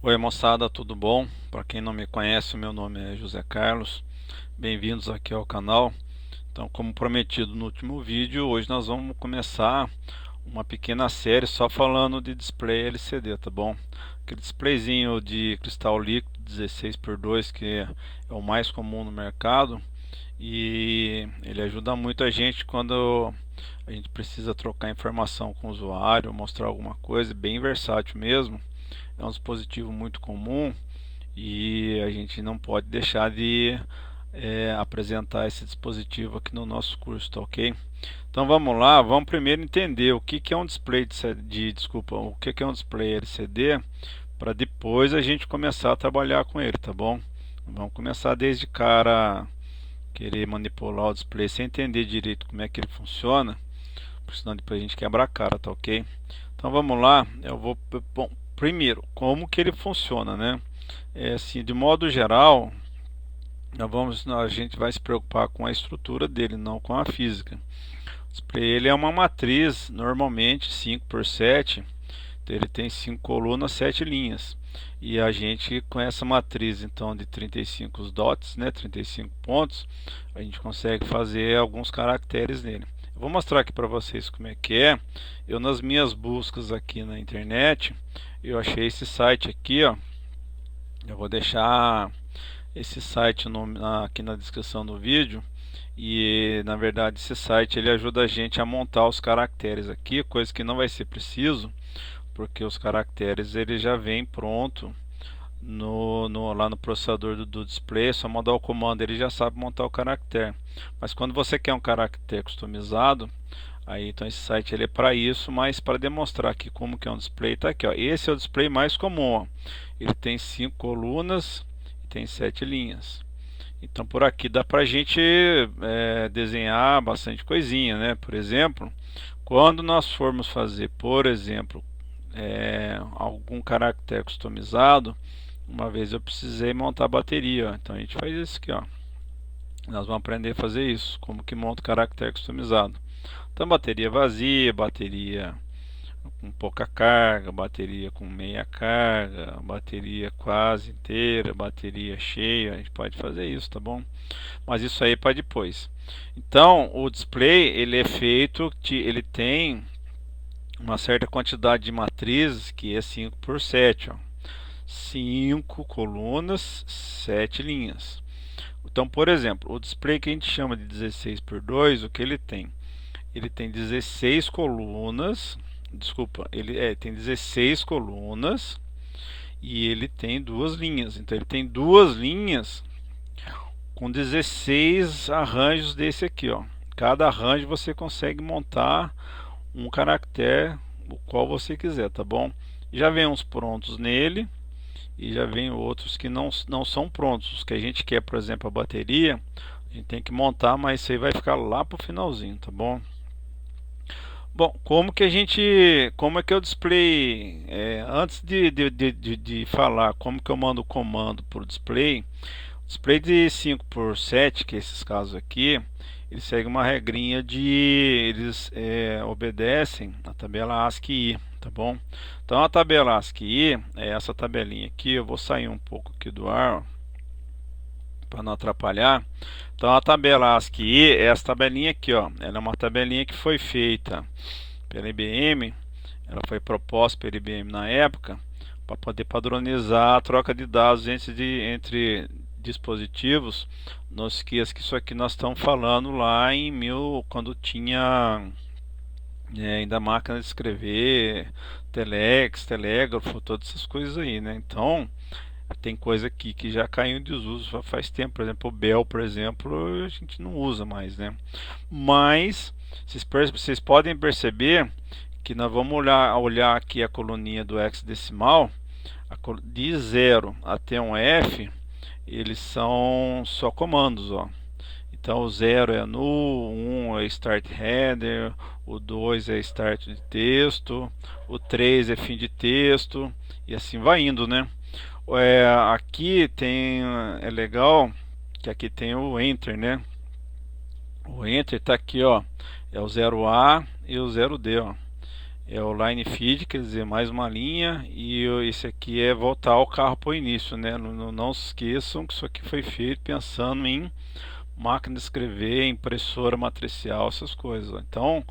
Oi moçada, tudo bom? Para quem não me conhece, o meu nome é José Carlos. Bem-vindos aqui ao canal. Então, como prometido no último vídeo, hoje nós vamos começar uma pequena série só falando de display LCD, tá bom? Aquele displayzinho de cristal líquido 16:2 que é o mais comum no mercado e ele ajuda muito a gente quando a gente precisa trocar informação com o usuário, mostrar alguma coisa, bem versátil mesmo. É um dispositivo muito comum e a gente não pode deixar de apresentar esse dispositivo aqui no nosso curso, tá ok? Então vamos lá, vamos primeiro entender o que é um display desculpa, o que é um display LCD, para depois a gente começar a trabalhar com ele, tá bom? Vamos começar desde cara querer manipular o display sem entender direito como é que ele funciona, porque senão depois a gente quebra a cara, tá ok? Então vamos lá, bom, primeiro, como que ele funciona, né? É assim, de modo geral, a gente vai se preocupar com a estrutura dele, não com a física. Para ele é uma matriz, normalmente 5 por 7, então ele tem 5 colunas, 7 linhas. E a gente com essa matriz então de 35 dots, né, 35 pontos, a gente consegue fazer alguns caracteres nele. Eu vou mostrar aqui para vocês como é que é. Eu nas minhas buscas aqui na internet, eu achei esse site aqui, ó. Eu vou deixar esse site aqui na descrição do vídeo. E na verdade esse site ele ajuda a gente a montar os caracteres aqui, coisa que não vai ser preciso, porque os caracteres ele já vem pronto lá no processador do display. É só mandar o comando, ele já sabe montar o caractere. Mas quando você quer um caractere customizado, aí então esse site ele é para isso. Mas para demonstrar aqui como que é um display, tá aqui, ó. Esse é o display mais comum, ó. Ele tem 5 colunas e tem 7 linhas. Então por aqui dá para a gente desenhar bastante coisinha, né? Por exemplo, quando nós formos fazer, por exemplo, algum caractere customizado, uma vez eu precisei montar a bateria, ó. Então a gente faz isso aqui, ó. Nós vamos aprender a fazer isso, como que monta o caractere customizado. Então bateria vazia, bateria com pouca carga, bateria com meia carga, bateria quase inteira, bateria cheia, a gente pode fazer isso, tá bom? Mas isso aí é para depois. Então, o display ele é feito ele tem uma certa quantidade de matrizes que é 5 por 7, ó. 5 colunas, 7 linhas. Então, por exemplo, o display que a gente chama de 16:2, o que ele tem? Ele tem 16 colunas, desculpa, tem 16 colunas e ele tem duas linhas. Então, ele tem duas linhas com 16 arranjos desse aqui, ó. Cada arranjo você consegue montar um caractere o qual você quiser, tá bom? Já vem uns prontos nele e já vem outros que não são prontos. Os que a gente quer, por exemplo, a bateria, a gente tem que montar, mas isso aí vai ficar lá pro finalzinho, tá bom? Bom, como é que eu display, antes de falar como que eu mando o comando para o display. Display de 5 por 7, que é esses casos aqui, eles seguem uma regrinha eles obedecem a tabela ASCII, tá bom? Então a tabela ASCII é essa tabelinha aqui. Eu vou sair um pouco aqui do ar para não atrapalhar. Então a tabela ASCII é essa tabelinha aqui, ó. Ela é uma tabelinha que foi feita pela IBM, ela foi proposta pela IBM na época para poder padronizar a troca de dados entre dispositivos. Não esqueça que isso aqui nós estamos falando lá em quando tinha ainda máquina de escrever, telex, telégrafo, todas essas coisas aí, né? Então tem coisa aqui que já caiu em desuso já faz tempo. Por exemplo, o Bell, por exemplo, a gente não usa mais, né? Mas vocês podem perceber que nós vamos olhar aqui a coluninha do hexadecimal, de 0 até um F, eles são só comandos, ó. Então o 0 é null, 1 é start header, o 2 é start de texto, o 3 é fim de texto, e assim vai indo, né? Aqui tem, é legal que aqui tem o enter, né? O enter tá aqui, ó, é o 0A e o 0D, ó. é o line feed, quer dizer, mais uma linha, e esse aqui é voltar o carro para o início, né? Não se esqueçam que isso aqui foi feito pensando em máquina de escrever, impressora matricial, essas coisas, ó. Então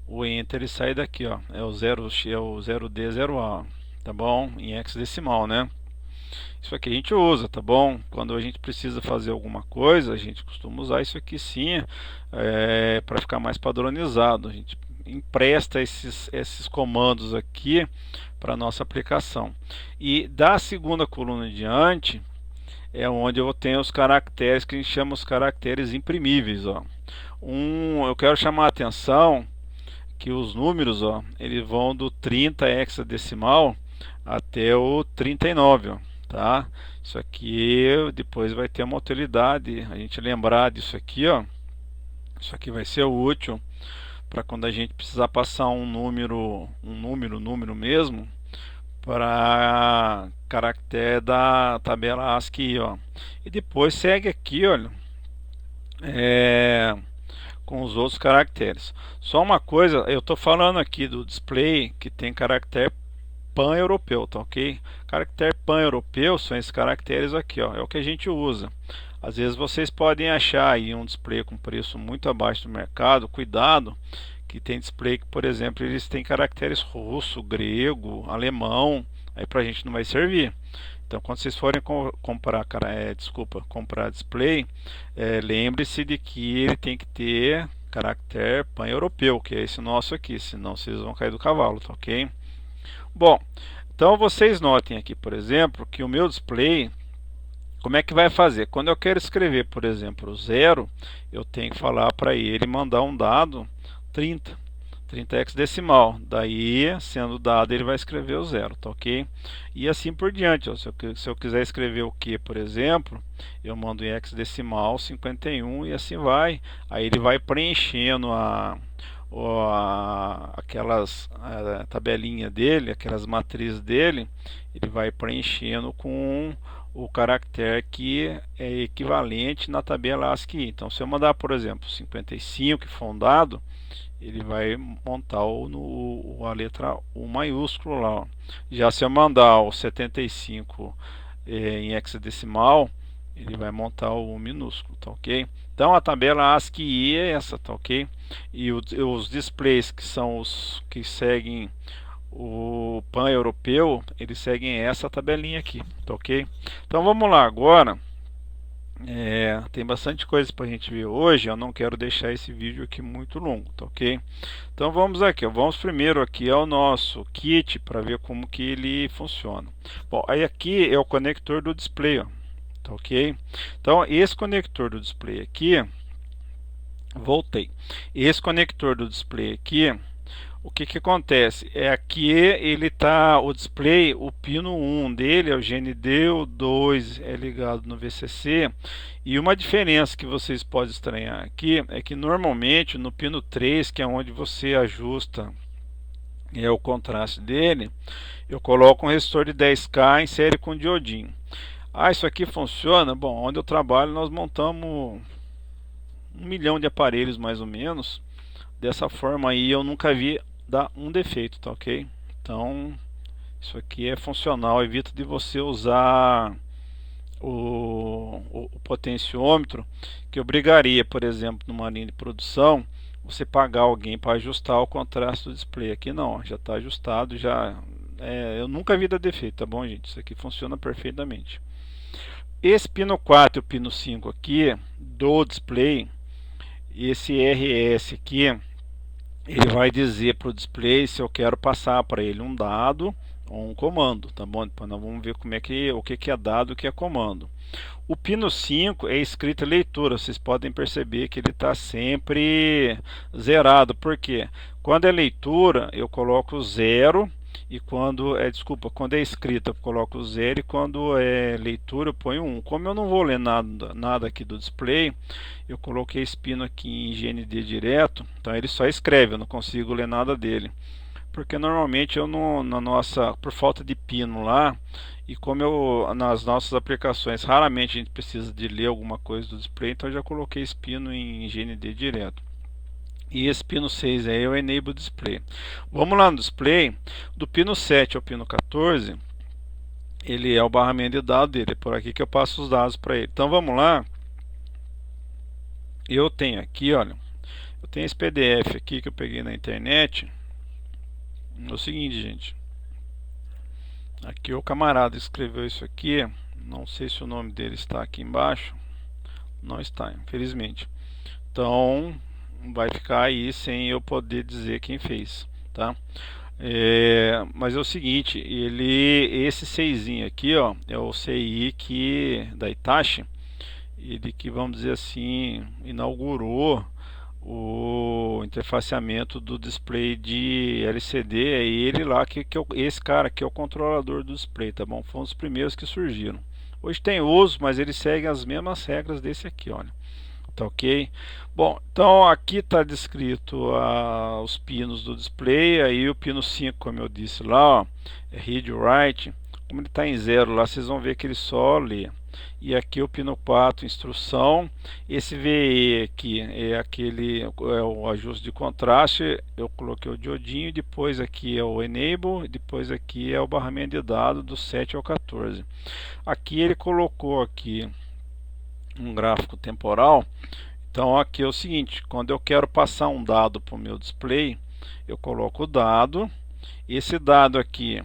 o enter ele sai daqui, ó, é o 0D 0A, tá bom? Em hexadecimal, né? Isso aqui a gente usa, tá bom? Quando a gente precisa fazer alguma coisa, a gente costuma usar isso aqui sim, para ficar mais padronizado. A gente empresta esses comandos aqui para nossa aplicação. E da segunda coluna em diante é onde eu tenho os caracteres que a gente chama os caracteres imprimíveis, ó. Eu quero chamar a atenção que os números, ó, eles vão do 30 hexadecimal até o 39, ó, tá? Isso aqui depois vai ter uma utilidade, a gente lembrar disso aqui, ó. Isso aqui vai ser útil para quando a gente precisar passar um número mesmo para caractere da tabela ASCII, ó. E depois segue aqui, olha, com os outros caracteres. Só uma coisa, eu estou falando aqui do display que tem caractere pan-europeu, tá ok? Caractere pan-europeu são esses caracteres aqui, ó, é o que a gente usa. Às vezes vocês podem achar aí um display com preço muito abaixo do mercado, cuidado, que tem display que, por exemplo, eles têm caracteres russo, grego, alemão, aí pra gente não vai servir. Então, quando vocês forem comprar display, lembre-se de que ele tem que ter caractere pan-europeu, que é esse nosso aqui, senão vocês vão cair do cavalo, tá ok? Bom, então vocês notem aqui, por exemplo, que o meu display, como é que vai fazer? Quando eu quero escrever, por exemplo, o 0, eu tenho que falar para ele mandar um dado 30 hexadecimal. Daí, sendo dado, ele vai escrever o 0, tá ok? E assim por diante, ó. Se eu quiser escrever o Q, por exemplo, eu mando em hexadecimal 51 e assim vai. Aí ele vai preenchendo aquelas tabelinha dele, aquelas matrizes dele, ele vai preenchendo com o caractere que é equivalente na tabela ASCII. Então, se eu mandar, por exemplo, 55, que for um dado, ele vai montar a letra U maiúsculo lá, ó. Já se eu mandar o 75 em hexadecimal, ele vai montar o U minúsculo, tá ok? Então a tabela ASCII é essa, tá ok? E os displays que são os que seguem o pan-europeu, eles seguem essa tabelinha aqui, tá ok? Então vamos lá agora. Tem bastante coisa para a gente ver hoje. Eu não quero deixar esse vídeo aqui muito longo, tá ok? Então vamos aqui, ó. Vamos primeiro aqui ao nosso kit para ver como que ele funciona. Bom, aí aqui é o conector do display, ó, tá ok? Então esse conector do display aqui, voltei. Esse conector do display aqui, o que acontece? É aqui ele tá, o display, o pino 1 dele é o GND, o 2 é ligado no VCC. E uma diferença que vocês podem estranhar aqui é que normalmente no pino 3, que é onde você ajusta o contraste dele, eu coloco um resistor de 10K em série com diodinho. Isso aqui funciona? Bom, onde eu trabalho nós montamos 1 milhão de aparelhos mais ou menos. Dessa forma aí eu nunca vi dar um defeito, tá ok? Então isso aqui é funcional, evita de você usar o potenciômetro, que obrigaria, por exemplo, numa linha de produção, você pagar alguém para ajustar o contraste do display. Aqui não, já está ajustado, eu nunca vi dar defeito, tá bom, gente? Isso aqui funciona perfeitamente. Esse pino 4 e o pino 5 aqui do display, esse RS aqui, ele vai dizer para o display se eu quero passar para ele um dado ou um comando, tá bom? Depois nós vamos ver o que é dado e o que é comando. O pino 5 é escrita e leitura. Vocês podem perceber que ele está sempre zerado. Por quê? Quando é leitura, eu coloco 0. E quando é escrita, eu coloco 0. E quando é leitura, eu ponho 1. Como eu não vou ler nada aqui do display, eu coloquei esse pino aqui em GND direto. Então ele só escreve, eu não consigo ler nada dele. Porque normalmente eu não, por falta de pino lá, e como nas nossas aplicações raramente a gente precisa de ler alguma coisa do display, então eu já coloquei esse pino em GND direto. E esse pino 6 aí é o Enable Display. Vamos lá no display, do pino 7 ao pino 14, ele é o barramento de dados dele, é por aqui que eu passo os dados para ele. Então vamos lá, eu tenho aqui, olha, eu tenho esse PDF aqui que eu peguei na internet. É o seguinte, gente, aqui o camarada escreveu isso aqui, não sei se o nome dele está aqui embaixo, não está, infelizmente. Então vai ficar aí sem eu poder dizer quem fez, tá? Mas é o seguinte, esse 6 aqui, ó, é o CI da Hitachi, ele que, vamos dizer assim, inaugurou o interfaceamento do display de LCD. É ele lá esse cara aqui é o controlador do display, tá bom? Foi um dos primeiros que surgiram. Hoje tem uso, mas ele segue as mesmas regras desse aqui, olha. Tá ok? Bom, então aqui está descrito os pinos do display. Aí o pino 5, como eu disse lá, ó, é read write. Como ele está em 0 lá, vocês vão ver que ele só lê. E aqui o pino 4, instrução. Esse VE aqui é o ajuste de contraste. Eu coloquei o diodinho. Depois aqui é o enable. Depois aqui é o barramento de dados do 7 ao 14. Aqui ele colocou aqui um gráfico temporal. Então aqui é o seguinte, quando eu quero passar um dado para o meu display, eu coloco o dado. Esse dado aqui,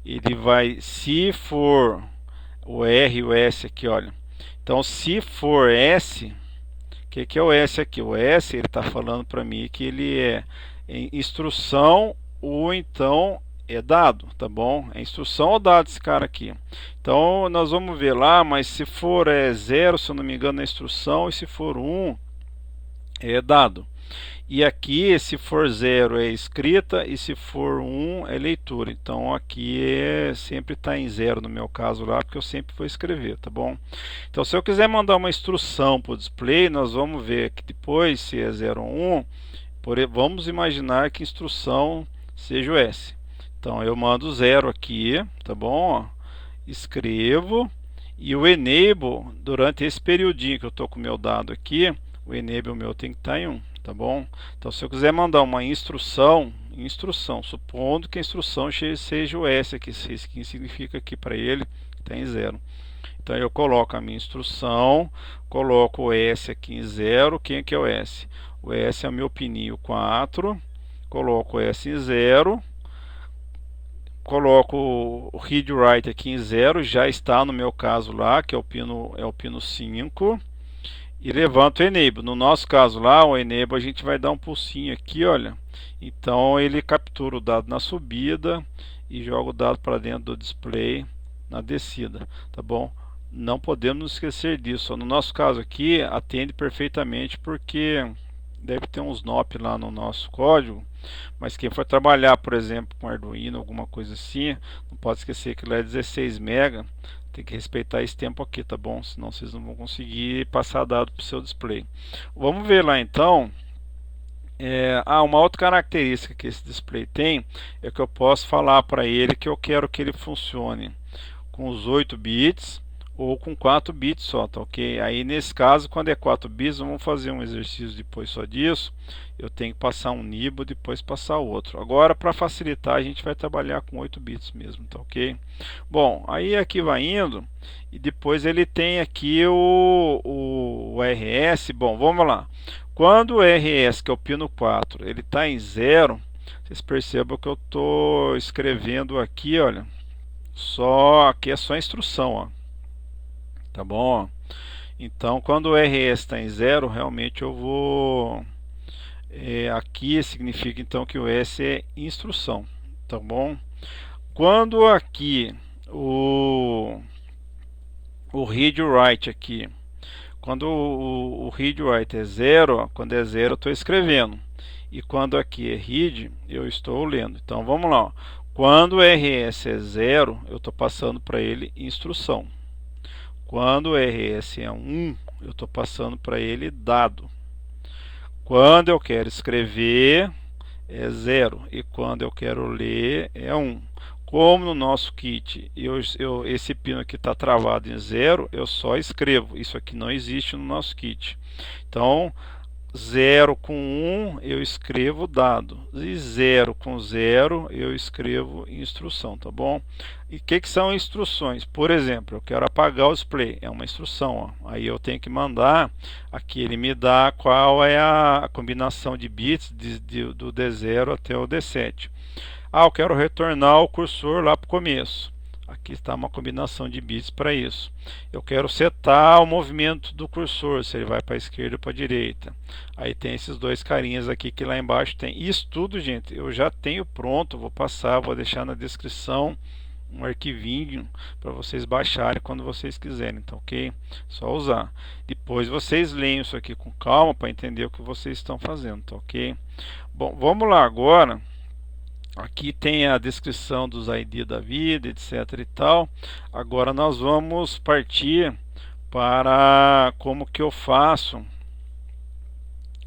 ele vai, se for o R e o S aqui, olha. Então se for S, o que é o S aqui? O S, ele está falando para mim que ele é em instrução ou então é dado, tá bom? É instrução ou dado esse cara aqui. Então nós vamos ver lá, mas se for 0, se eu não me engano, é instrução, e se for 1, é dado. E aqui, se for 0 é escrita, e se for 1 é leitura. Então aqui sempre está em 0 no meu caso lá, porque eu sempre vou escrever, tá bom? Então se eu quiser mandar uma instrução para o display, nós vamos ver que depois, se é 0 ou 1, vamos imaginar que instrução seja o S. Então eu mando 0 aqui, tá bom? Escrevo, e o enable, durante esse periodinho que eu estou com o meu dado aqui, o enable meu tem que estar em 1, tá bom? Então se eu quiser mandar uma instrução, supondo que a instrução seja o S aqui, isso que significa aqui para ele que está em 0. Então eu coloco a minha instrução, coloco o S aqui em 0. Quem é que é o S? O S é o meu pininho 4, coloco o S em 0, coloco o read write aqui em 0, já está no meu caso lá, que é o pino 5, e levanto o enable. No nosso caso lá, o enable a gente vai dar um pulsinho aqui, olha. Então ele captura o dado na subida e joga o dado para dentro do display na descida, tá bom? Não podemos nos esquecer disso. No nosso caso aqui, atende perfeitamente, porque deve ter uns NOP lá no nosso código, mas quem for trabalhar, por exemplo, com Arduino, alguma coisa assim, não pode esquecer que lá é 16 MB, tem que respeitar esse tempo aqui, tá bom? Senão vocês não vão conseguir passar dado para o seu display. Vamos ver lá então. Uma outra característica que esse display tem é que eu posso falar para ele que eu quero que ele funcione com os 8 bits ou com 4 bits só, tá ok? Aí nesse caso, quando é 4 bits, vamos fazer um exercício depois só disso. Eu tenho que passar um nibble, depois passar outro. Agora, para facilitar, a gente vai trabalhar com 8 bits mesmo, tá ok? Bom, aí aqui vai indo, e depois ele tem aqui o RS. Bom, vamos lá. Quando o RS, que é o pino 4, ele está em 0, vocês percebam que eu estou escrevendo aqui, olha, aqui é só instrução, ó. Tá bom? Então, quando o RS está em 0, realmente eu vou... aqui significa então que o S é instrução, tá bom? Quando aqui o read write aqui, quando o read write é 0, quando é 0 eu estou escrevendo. E quando aqui é read, eu estou lendo. Então vamos lá. Ó. Quando o RS é 0, eu estou passando para ele instrução. Quando o RS é 1, eu estou passando para ele dado. Quando eu quero escrever, é 0. E quando eu quero ler, é 1. Como no nosso kit, esse pino aqui está travado em 0, eu só escrevo. Isso aqui não existe no nosso kit. Então, 0 com 1 eu escrevo dado, e 0 com 0 eu escrevo instrução, tá bom? E o que são instruções? Por exemplo, eu quero apagar o display, é uma instrução, ó. Aí eu tenho que mandar, aqui ele me dá qual é a combinação de bits do D0 até o D7. Ah, eu quero retornar o cursor lá para o começo. Aqui está uma combinação de bits para isso. Eu quero setar o movimento do cursor, se ele vai para a esquerda ou para a direita. Aí tem esses dois carinhas aqui que lá embaixo tem. Isso tudo, gente, eu já tenho pronto. Vou passar, vou deixar na descrição um arquivinho para vocês baixarem quando vocês quiserem, tá ok? Só usar. Depois vocês leem isso aqui com calma para entender o que vocês estão fazendo, tá ok? Bom, vamos lá agora. Aqui tem a descrição dos ID da vida, etc e tal. Agora nós vamos partir para como que eu faço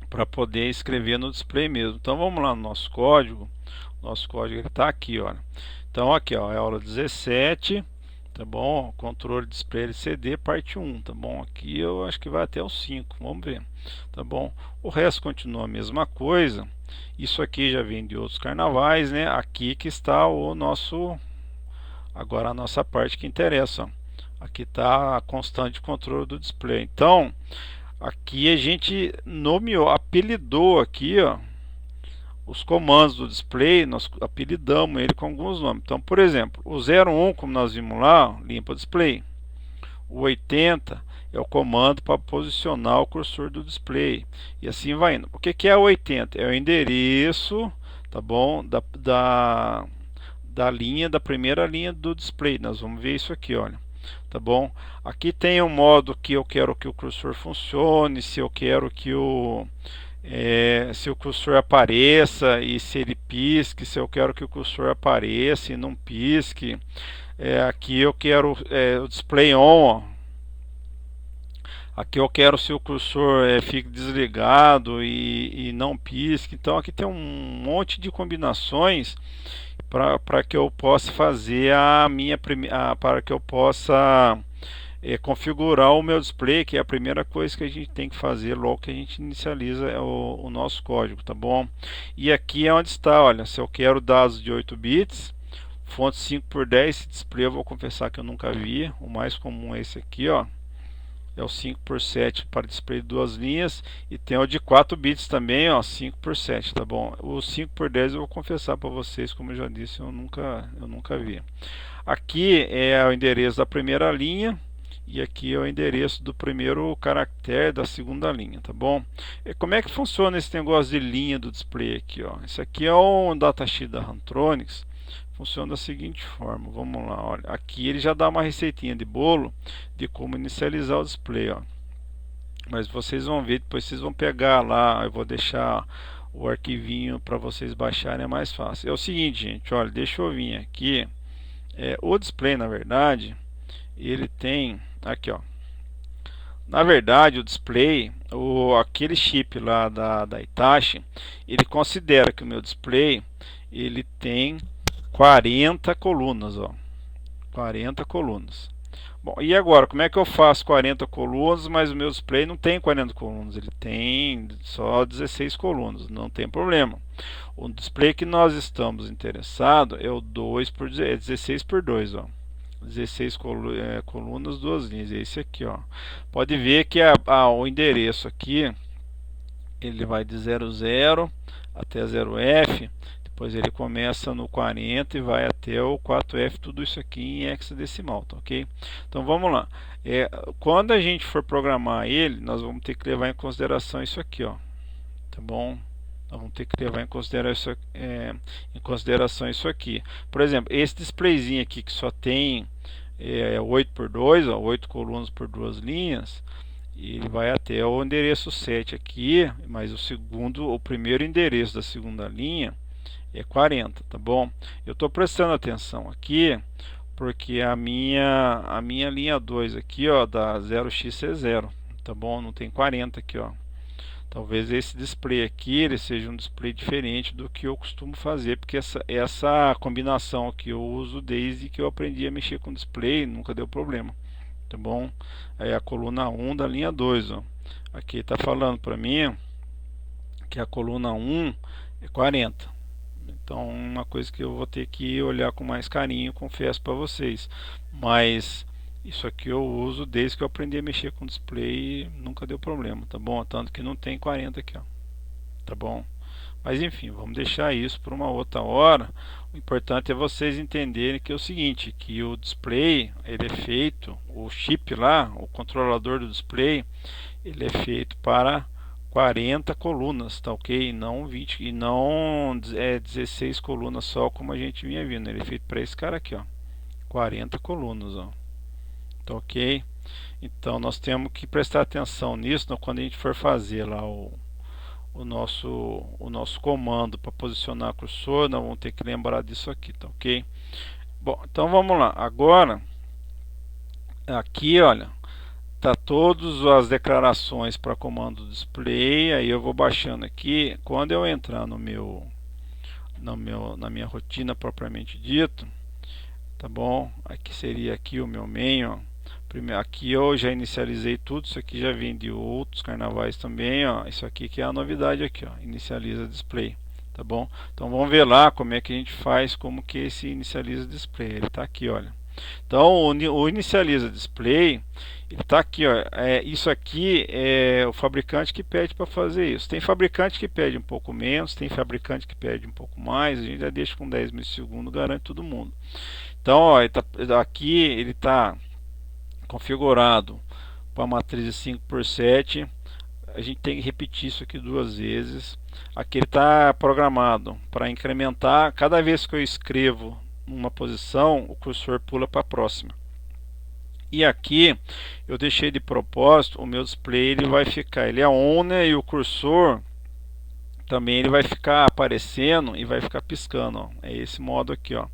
para poder escrever no display mesmo. Então vamos lá no nosso código. Nosso código está aqui, olha. Então aqui, ó, é a aula 17, tá bom? Controle display LCD parte 1, tá bom? Aqui eu acho que vai até o 5, vamos ver, tá bom? O resto continua a mesma coisa. Isso aqui já vem de outros carnavais, né? Aqui que está o nosso, agora a nossa parte que interessa, ó. Aqui está a constante de controle do display. Então, aqui a gente nomeou, apelidou aqui, ó, os comandos do display, nós apelidamos ele com alguns nomes. Então, por exemplo, o 01, como nós vimos lá, ó, limpa o display. O 80 é o comando para posicionar o cursor do display. E assim vai indo. O que é o 80? É o endereço, tá bom? Da linha, da primeira linha do display. Nós vamos ver isso aqui, olha. Tá bom? Aqui tem um modo que eu quero que o cursor funcione, se eu quero que se o cursor apareça e se ele pisque, se eu quero que o cursor apareça e não pisque. Aqui eu quero o display on, ó. Aqui eu quero se o cursor fique desligado e não pisque. Então aqui tem um monte de combinações para que eu possa fazer para que eu possa configurar o meu display, que é a primeira coisa que a gente tem que fazer logo que a gente inicializa o nosso código, tá bom? E aqui é onde está, olha, se eu quero dados de 8 bits, fonte 5x10, esse display eu vou confessar que eu nunca vi. O mais comum é esse aqui, ó, é o 5x7 para display de duas linhas, e tem o de 4 bits também, ó, 5x7, tá bom? O 5x10 eu vou confessar para vocês, como eu já disse, eu nunca vi. Aqui é o endereço da primeira linha, e aqui é o endereço do primeiro caractere da segunda linha, tá bom? E como é que funciona esse negócio de linha do display aqui, ó? Esse aqui é um datasheet da Rantronics. Funciona da seguinte forma, vamos lá, olha, aqui ele já dá uma receitinha de bolo de como inicializar o display, ó. Mas vocês vão ver, depois vocês vão pegar lá, eu vou deixar o arquivinho para vocês baixarem, é mais fácil. É o seguinte, gente, olha, deixa eu vir aqui, o display, na verdade, ele tem, aqui, ó, na verdade o display, aquele chip lá da Hitachi, ele considera que o meu display, ele tem 40 colunas, ó. 40 colunas. Bom, e agora, como é que eu faço 40 colunas, mas o meu display não tem 40 colunas, ele tem só 16 colunas, não tem problema. O display que nós estamos interessados é o 16 por 2, ó. 16 colunas, duas linhas, é esse aqui, ó. Pode ver que o endereço aqui, ele vai de 00 até 0F, depois ele começa no 40 e vai até o 4F, tudo isso aqui em hexadecimal, tá ok? Então vamos lá. Quando a gente for programar ele, nós vamos ter que levar em consideração isso aqui, ó. Tá bom? Nós vamos ter que levar em consideração isso aqui. Por exemplo, esse displayzinho aqui que só tem 8 por 2, ó, 8 colunas por duas linhas, ele vai até o endereço 7 aqui, mas o primeiro endereço da segunda linha é 40, tá bom? Eu estou prestando atenção aqui porque a minha linha 2 aqui, ó, da 0x é 0, tá bom? Não tem 40 aqui, ó. Talvez esse display aqui ele seja um display diferente do que eu costumo fazer, porque essa combinação que eu uso desde que eu aprendi a mexer com display, nunca deu problema, tá bom? Aí a coluna 1 da linha 2, ó. Aqui está falando para mim que a coluna 1 é 40. Então, uma coisa que eu vou ter que olhar com mais carinho, confesso para vocês. Mas isso aqui eu uso desde que eu aprendi a mexer com display, nunca deu problema, tá bom? Tanto que não tem 40 aqui, ó. Tá bom? Mas enfim, vamos deixar isso para uma outra hora. O importante é vocês entenderem que é o seguinte, que o display, ele é feito, o chip lá, o controlador do display, ele é feito para 40 colunas, tá ok? E não 20, e não 16 colunas só, como a gente vinha vindo. Ele é feito para esse cara aqui, ó. 40 colunas, ó. Tá ok? Então nós temos que prestar atenção nisso, quando a gente for fazer lá o nosso comando para posicionar o cursor, nós vamos ter que lembrar disso aqui, tá ok? Bom, então vamos lá. Agora, aqui, olha, tá todas as declarações para comando display. Aí eu vou baixando aqui. Quando eu entrar na minha rotina propriamente dito, tá bom? Aqui seria aqui o meu main, ó. Primeiro, aqui eu já inicializei tudo. Isso aqui já vem de outros carnavais também, ó. Isso aqui que é a novidade aqui, ó. Inicializa display, tá bom? Então vamos ver lá como é que a gente faz, como que esse inicializa display. Ele tá aqui, olha. Então o inicializa display, ele está aqui, ó. Isso aqui é o fabricante que pede para fazer isso. Tem fabricante que pede um pouco menos, tem fabricante que pede um pouco mais. A gente já deixa com 10 milissegundos, garante todo mundo. Então, ó, aqui ele está configurado para a matriz de 5x7. A gente tem que repetir isso aqui duas vezes. Aqui ele está programado para incrementar. Cada vez que eu escrevo uma posição, o cursor pula para a próxima. E aqui eu deixei de propósito, o meu display ele vai ficar, ele é on, né, e o cursor também ele vai ficar aparecendo e vai ficar piscando, ó. É esse modo aqui, ó.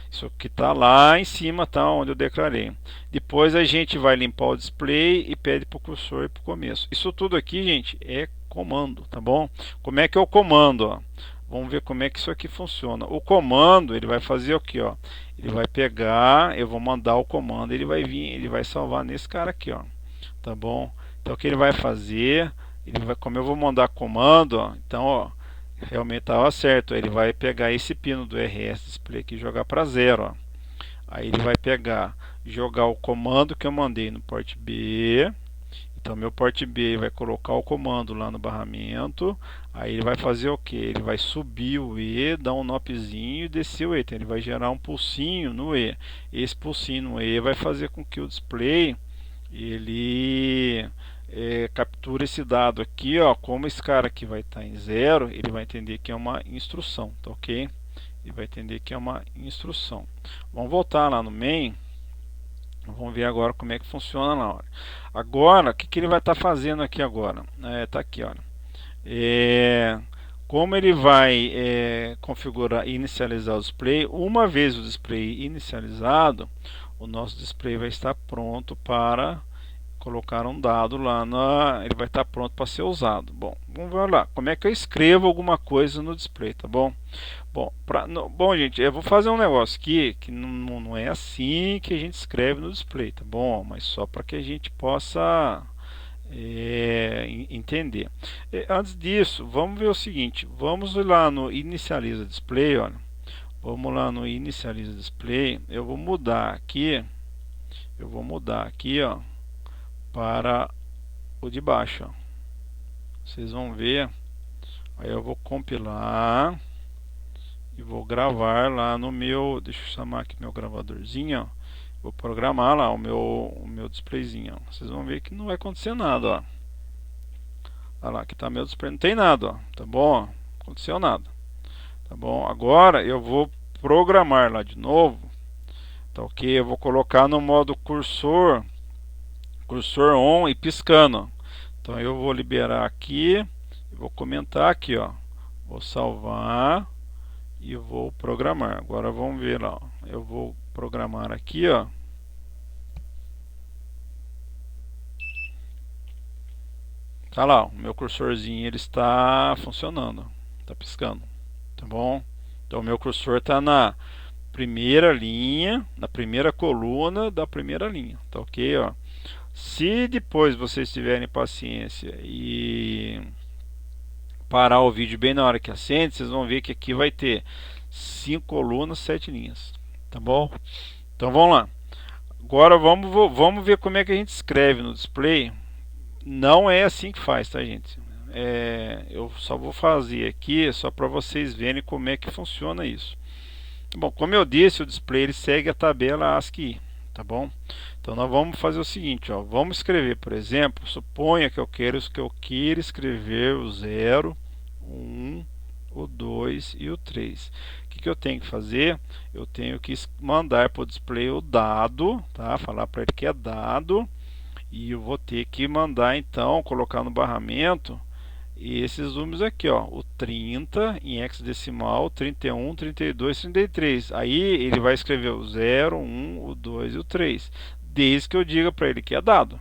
Isso aqui tá lá em cima, tá onde eu declarei. Depois a gente vai limpar o display e pede para o cursor ir para o começo. Isso tudo aqui, gente, é comando, tá bom? Como é que é o comando, ó? Vamos ver como é que isso aqui funciona. O comando, ele vai fazer o que, ó? Ele vai pegar, eu vou mandar o comando, ele vai vir, ele vai salvar nesse cara aqui, ó. Tá bom? Então o que ele vai fazer? Ele vai, como eu vou mandar comando, ó, então, ó, realmente estava certo. Ele vai pegar esse pino do RS Display aqui e jogar para 0, ó. Aí ele vai pegar, jogar o comando que eu mandei no port B. Então meu port B vai colocar o comando lá no barramento. Aí ele vai fazer o que? Ele vai subir o E, dar um nopzinho e descer o E. Então ele vai gerar um pulsinho no E. Esse pulsinho no E vai fazer com que o display ele captura esse dado aqui, ó. Como esse cara aqui vai estar em 0, ele vai entender que é uma instrução, tá ok? Ele vai entender que é uma instrução. Vamos voltar lá no main. Vamos ver agora como é que funciona na hora. Agora, o que ele vai estar fazendo aqui agora? Tá aqui, olha. Como ele vai configurar e inicializar o display, uma vez o display inicializado, o nosso display vai estar pronto para colocar um dado lá, ele vai estar pronto para ser usado. Bom, vamos ver lá, como é que eu escrevo alguma coisa no display, tá bom? Bom, gente, eu vou fazer um negócio aqui que não é assim que a gente escreve no display, tá bom? Mas só para que a gente possa entender. Antes disso, vamos ver o seguinte, vamos lá no inicializa display, olha. Vamos lá no inicializa display, eu vou mudar aqui, ó, para o de baixo, ó. Vocês vão ver. Aí eu vou compilar e vou gravar lá no meu, deixa eu chamar aqui meu gravadorzinho, ó. Vou programar lá o meu displayzinho, ó. Vocês vão ver que não vai acontecer nada, ó. Olha lá, aqui tá meu display, não tem nada, ó. Tá bom? Não aconteceu nada. Tá bom? Agora eu vou programar lá de novo. Tá ok? Eu vou colocar no modo cursor on e piscando. Então eu vou liberar aqui, vou comentar aqui, ó. Vou salvar e vou programar. Agora vamos ver lá, ó. Eu vou programar aqui, ó. Tá lá, o meu cursorzinho ele está funcionando, está piscando, tá bom? Então o meu cursor está na primeira linha, na primeira coluna da primeira linha, tá ok, ó? Se depois vocês tiverem paciência e parar o vídeo bem na hora que acende, vocês vão ver que aqui vai ter 5 colunas, 7 linhas, tá bom? Então vamos lá. Agora vamos ver como é que a gente escreve no display. Não é assim que faz, tá, gente? Eu só vou fazer aqui só para vocês verem como é que funciona isso. Bom, como eu disse, o display ele segue a tabela ASCII, tá bom? Então nós vamos fazer o seguinte, ó, vamos escrever, por exemplo, suponha que eu queira escrever o 0, o 1, o 2 e o 3. O que eu tenho que fazer? Eu tenho que mandar para o display o dado, tá? Falar para ele que é dado, e eu vou ter que mandar então, colocar no barramento esses números aqui, ó, o 30 em hexadecimal, 31, 32, 33. Aí ele vai escrever o 0, 1, o 2 e o 3, desde que eu diga para ele que é dado,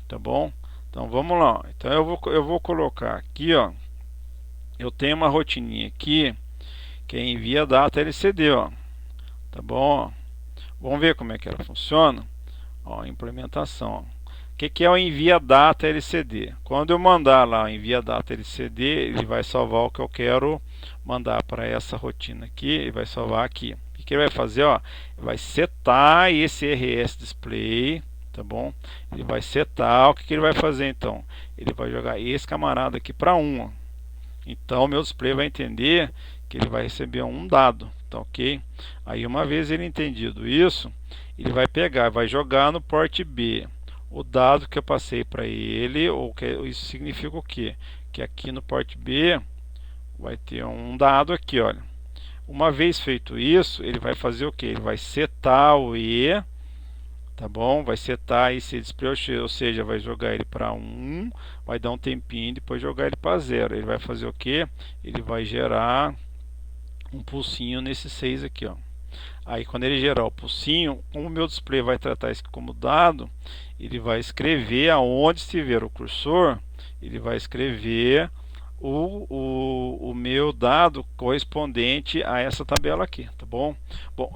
tá bom? Então vamos lá. Então eu vou colocar aqui, ó, eu tenho uma rotininha aqui que é envia data LCD, ó, tá bom? Vamos ver como é que ela funciona. Ó, implementação, ó. O que é o envia data LCD? Quando eu mandar lá o envia data LCD, ele vai salvar o que eu quero mandar para essa rotina aqui, ele vai salvar aqui. O que ele vai fazer? Ó, ele vai setar esse RS display, tá bom? Ele vai setar, o que ele vai fazer então? Ele vai jogar esse camarada aqui para 1, ó. Então o meu display vai entender que ele vai receber um dado, tá ok? Aí uma vez ele entendido isso, ele vai pegar, vai jogar no port B o dado que eu passei para ele, ou que isso significa o quê? Que aqui no port B vai ter um dado aqui, olha. Uma vez feito isso, ele vai fazer o quê? Ele vai setar o E, tá bom? Vai setar esse display, ou seja, vai jogar ele para 1, vai dar um tempinho e depois jogar ele para 0. Ele vai fazer o quê? Ele vai gerar um pulsinho nesse 6 aqui, ó. Aí quando ele gerar o pulsinho, como o meu display vai tratar isso como dado, ele vai escrever aonde estiver o cursor, ele vai escrever o meu dado correspondente a essa tabela aqui, tá bom? Bom,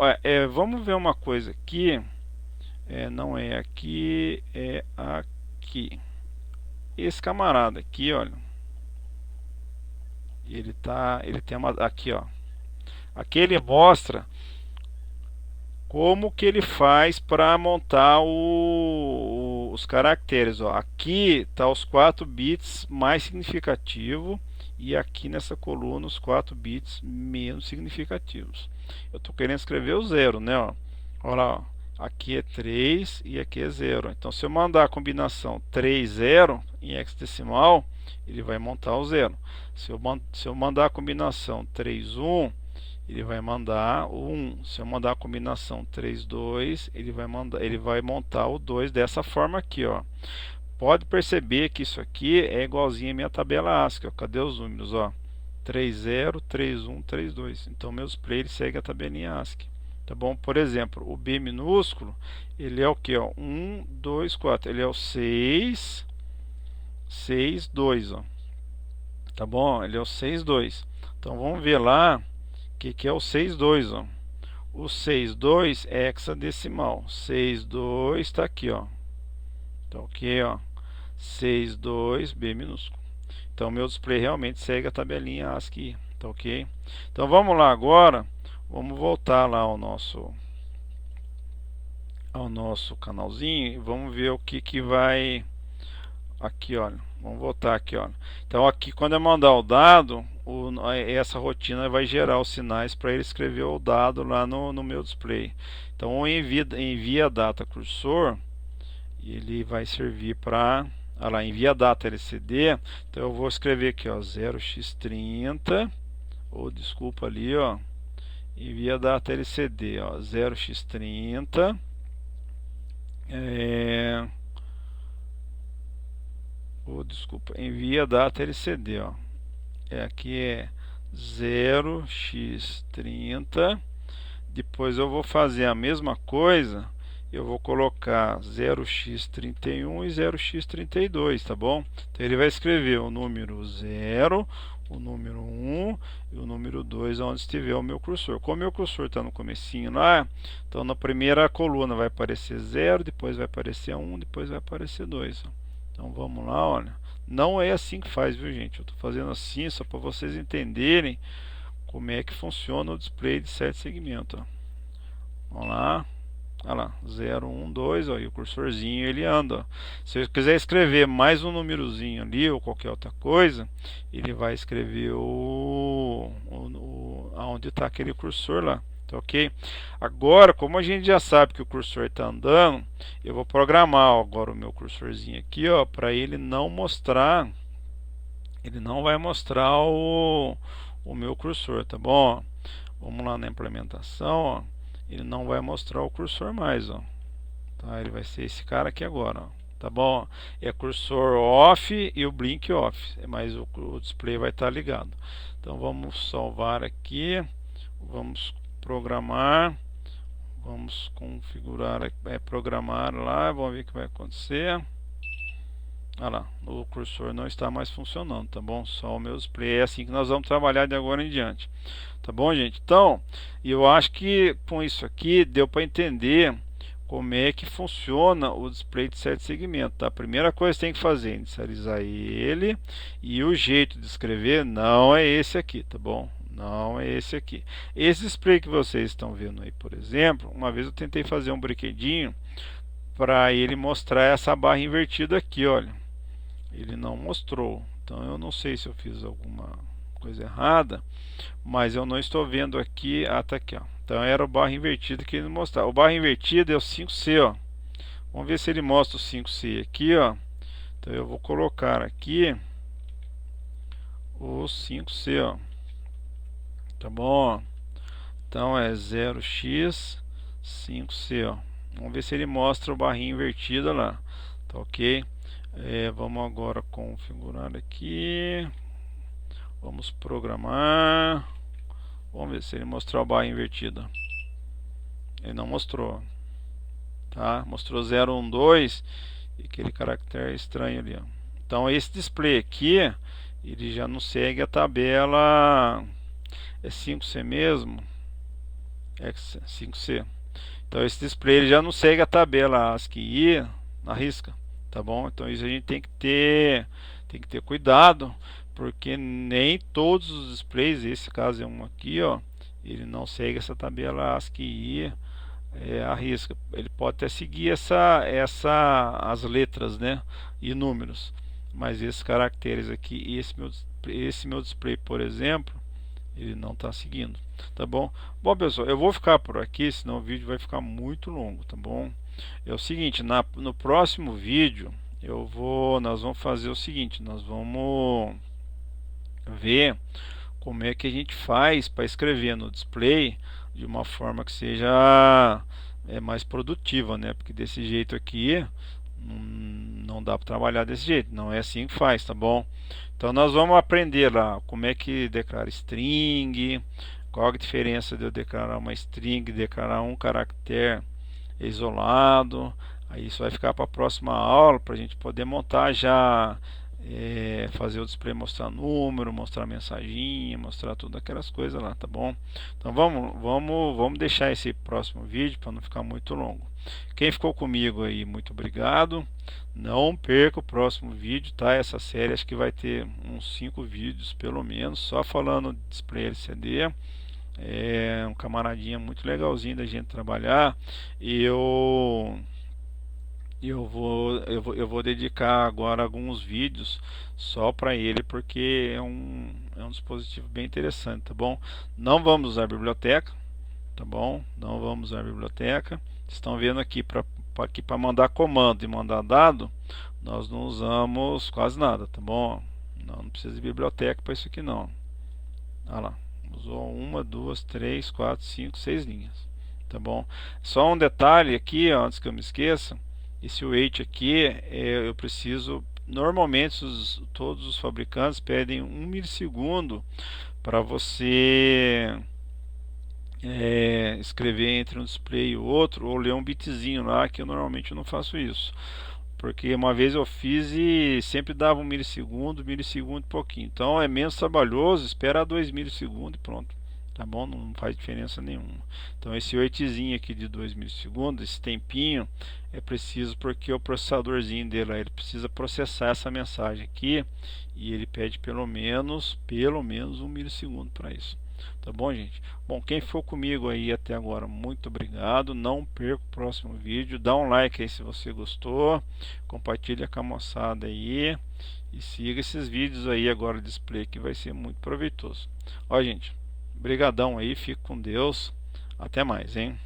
vamos ver uma coisa aqui, não é aqui, é aqui. Esse camarada aqui, olha, ele tem uma, aqui, ó, aqui ele mostra como que ele faz para montar os caracteres, ó. Aqui tá os 4 bits mais significativos e aqui nessa coluna os 4 bits menos significativos. Eu estou querendo escrever o 0, né? Ó. Olha lá, ó. Aqui é 3 e aqui é 0. Então se eu mandar a combinação 3, 0 em hexadecimal, ele vai montar o 0. Se eu mandar a combinação 3, 1, ele vai mandar o 1. Se eu mandar a combinação 3, 2, ele vai montar o 2 dessa forma aqui, ó. Pode perceber que isso aqui é igualzinho a minha tabela ASCII, ó. Cadê os números, ó? 3, 0, 3, 1, 3, 2. Então meu display ele segue a tabelinha ASCII, tá bom? Por exemplo, o B minúsculo, ele é o que, ó? 1, 2, 4. Ele é o 6, 6, 2, ó. Tá bom? Ele é o 6, 2. Então vamos ver lá que é o 6,2, ó. O 6,2 é hexadecimal. 6,2 está aqui, ó. Tá ok, ó. 6,2 B minúsculo. Então meu display realmente segue a tabelinha ASCII, tá ok? Então vamos lá agora. Vamos voltar lá ao nosso canalzinho e vamos ver o que vai aqui, olha. Vamos voltar aqui, olha. Então aqui quando eu mandar o dado, essa rotina vai gerar os sinais para ele escrever o dado lá no meu display. Então envia data cursor, e ele vai servir para, olha lá, envia data LCD. Então eu vou escrever aqui, ó, 0x30, ou desculpa ali, ó, envia data LCD, ó, 0x30, desculpa, envia data LCD, ó. Aqui é 0x30. Depois eu vou fazer a mesma coisa, eu vou colocar 0x31 e 0x32, tá bom? Então ele vai escrever o número 0, o número 1 e o número 2 onde estiver o meu cursor. Como o meu cursor está no comecinho lá, então na primeira coluna vai aparecer 0, depois vai aparecer 1, depois vai aparecer 2. Então vamos lá, olha. Não é assim que faz, viu, gente? Eu estou fazendo assim só para vocês entenderem como é que funciona o display de 7 segmentos. Ó. Vamos lá. Olha lá, 0, 1, 2, ó, e o cursorzinho ele anda. Ó. Se eu quiser escrever mais um númerozinho ali ou qualquer outra coisa, ele vai escrever aonde está aquele cursor lá. Tá ok? Agora, como a gente já sabe que o cursor está andando, eu vou programar ó, agora o meu cursorzinho aqui, ó, para ele não mostrar, ele não vai mostrar o meu cursor, tá bom? Vamos lá na implementação, ó. Ele não vai mostrar o cursor mais, ó. Tá? Ele vai ser esse cara aqui agora, ó. Tá bom? É cursor off e o blink off, mas o display vai estar ligado. Então vamos salvar aqui, vamos programar, vamos configurar, programar lá, vamos ver o que vai acontecer. Olha lá, o cursor não está mais funcionando, tá bom? Só o meu display. É assim que nós vamos trabalhar de agora em diante. Tá bom, gente? Então, eu acho que com isso aqui deu para entender como é que funciona o display de 7 segmentos. Tá? A primeira coisa que tem que fazer é inicializar ele, e o jeito de escrever não é esse aqui, tá bom? Não é esse aqui. Esse display que vocês estão vendo aí, por exemplo, uma vez eu tentei fazer um brinquedinho para ele mostrar essa barra invertida aqui, olha. Ele não mostrou, então eu não sei se eu fiz alguma coisa errada, mas eu não estou vendo aqui, tá aqui, ó. Então era o barra invertido que ele mostrava. O barra invertido é o 5C, ó. Vamos ver se ele mostra o 5C aqui, ó. Então eu vou colocar aqui o 5C, ó. Tá bom? Então é 0x 5C, ó. Vamos ver se ele mostra o barrinho invertido lá. Tá ok? Vamos agora configurar aqui. Vamos programar. Vamos ver se ele mostrar o barra invertida. Ele não mostrou. Tá? Mostrou 0, 1, 2 e aquele caractere estranho ali. Ó. Então esse display aqui, ele já não segue a tabela. É 5C mesmo? É 5C. Então esse display ele já não segue a tabela ASCII na risca, tá bom? Então isso a gente tem que ter cuidado, porque nem todos os displays, esse caso é um aqui, ó, ele não segue essa tabela ASCII a risca. Ele pode até seguir as letras, né, e números, mas esses caracteres aqui, esse meu display, por exemplo, ele não está seguindo, tá bom? Bom, pessoal, eu vou ficar por aqui, senão o vídeo vai ficar muito longo, tá bom? É o seguinte, no próximo vídeo nós vamos fazer o seguinte, nós vamos ver como é que a gente faz para escrever no display de uma forma que seja mais produtiva, né? Porque desse jeito aqui não dá para trabalhar desse jeito, não é assim que faz, tá bom? Então nós vamos aprender lá como é que declara string, qual a diferença de eu declarar uma string e declarar um caractere isolado. Aí isso vai ficar para a próxima aula, para a gente poder montar já, fazer o display, mostrar número, mostrar mensaginha, mostrar tudo aquelas coisas lá, tá bom? Então vamos deixar esse próximo vídeo para não ficar muito longo. Quem ficou comigo aí, muito obrigado. Não perca o próximo vídeo, tá? Essa série acho que vai ter uns 5 vídeos pelo menos, só falando de display LCD. É um camaradinha muito legalzinho da gente trabalhar. E eu vou dedicar agora alguns vídeos só para ele, porque é um dispositivo bem interessante, tá bom? Não vamos usar biblioteca, tá bom? Não vamos usar biblioteca. Estão vendo aqui para mandar comando e mandar dado, nós não usamos quase nada, tá bom? Não precisa de biblioteca para isso aqui não. Olha lá, usou 1, 2, 3, 4, 5, 6 linhas, tá bom? Só um detalhe aqui, ó, antes que eu me esqueça, esse wait aqui, eu preciso, normalmente todos os fabricantes pedem 1 milissegundo para você escrever entre um display e o outro, ou ler um bitzinho lá, que eu normalmente não faço isso, porque uma vez eu fiz e sempre dava 1 milissegundo e pouquinho, então é menos trabalhoso, espera 2 milissegundos e pronto, tá bom? Não faz diferença nenhuma. Então esse 8zinho aqui de 2 milissegundos, esse tempinho é preciso porque o processadorzinho dele ele precisa processar essa mensagem aqui e ele pede pelo menos 1 milissegundo para isso. Tá bom, gente? Bom, quem for comigo aí até agora, muito obrigado. Não perca o próximo vídeo. Dá um like aí se você gostou. Compartilha com a moçada aí. E siga esses vídeos aí agora de display que vai ser muito proveitoso. Ó, gente, brigadão aí. Fique com Deus. Até mais, hein?